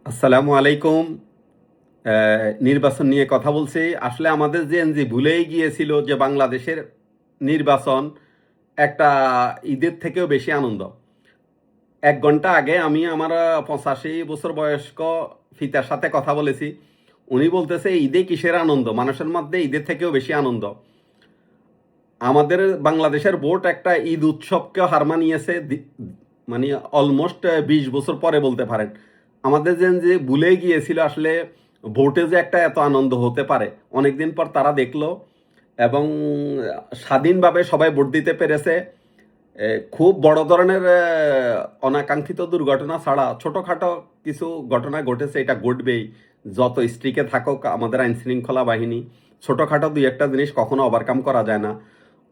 আসসালামু আলাইকুম। নির্বাচন নিয়ে কথা বলছি। আসলে আমাদের জেনজি ভুলেই গিয়েছিল যে বাংলাদেশের নির্বাচন একটা ঈদের থেকেও বেশি আনন্দ। ১ ঘন্টা আগে আমি আমার ৮৫ বছর বয়স্ক পিতার সাথে কথা বলেছি। উনি বলতেছে ঈদে কিসের আনন্দ, মানুষের মধ্যে ঈদের থেকেও বেশি আনন্দ। আমাদের বাংলাদেশের ভোট একটা ঈদ উৎসবকে হার মানিয়েছে, মানে অলমোস্ট ২০ বছর পরে বলতে পারেন। আমাদের যে ভুলে গিয়েছিল আসলে ভোটে যে একটা এত আনন্দ হতে পারে, অনেকদিন পর তারা দেখলো এবং স্বাধীনভাবে সবাই ভোট দিতে পেরেছে। খুব বড় ধরনের অনাকাঙ্ক্ষিত দুর্ঘটনা ছাড়া ছোটোখাটো কিছু ঘটনা ঘটেছে, এটা ঘটবেই। যত স্ট্রিকে থাকুক আমাদের আইন শৃঙ্খলা বাহিনী, ছোটোখাটো দুই একটা জিনিস কখনো ওভারকাম করা যায় না।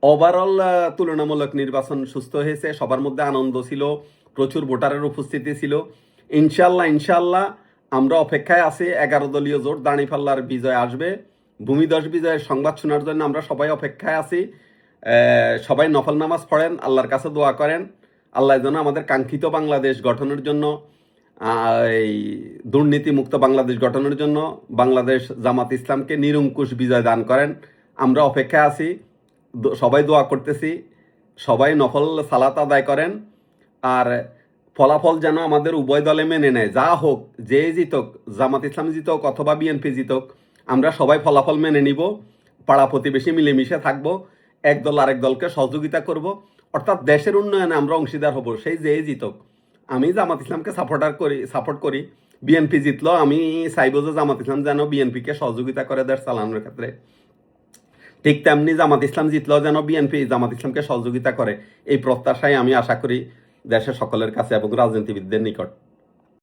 ওভারঅল তুলনামূলক নির্বাচন সুস্থ হয়েছে, সবার মধ্যে আনন্দ ছিল, প্রচুর ভোটারের উপস্থিতি ছিল। ইনশাল্লাহ ইনশাল্লাহ আমরা অপেক্ষায় আছি, ১১ দলীয় জোট দাঁড়িপাল্লার বিজয় আসবে। ভূমিধস বিজয়ের সংবাদ শোনার জন্য আমরা সবাই অপেক্ষায় আছি। সবাই নফল নামাজ পড়েন, আল্লাহর কাছে দোয়া করেন, আল্লাহ যেন আমাদের কাঙ্ক্ষিত বাংলাদেশ গঠনের জন্য, এই দুর্নীতিমুক্ত বাংলাদেশ গঠনের জন্য বাংলাদেশ জামাত ইসলামকে নিরঙ্কুশ বিজয় দান করেন। আমরা অপেক্ষায় আছি, সবাই দোয়া করতেছি, সবাই নফল সালাত আদায় করেন। আর ফলাফল যেন আমাদের উভয় দলে মেনে নেয়, যা হোক, যে জিতক, জামাত ইসলাম জিতক অথবা বিএনপি জিতক, আমরা সবাই ফলাফল মেনে নিব, পাড়া প্রতিবেশী মিলেমিশে থাকবো, এক দল আরেক দলকে সহযোগিতা করব, অর্থাৎ দেশের উন্নয়নে আমরা অংশীদার হব, সেই যে জিতক। আমি জামাত ইসলামকে সাপোর্ট করি। বিএনপি জিতলো, আমি চাইব যে জামাত ইসলাম যেন বিএনপিকে সহযোগিতা করে দেশ চালানোর ক্ষেত্রে। ঠিক তেমনি জামাত ইসলাম জিতলেও যেন বিএনপি জামাত ইসলামকে সহযোগিতা করে, এই প্রত্যাশায় আমি আশা করি দেশের সকলের কাছে এবং রাজনীতিবিদদের নিকট।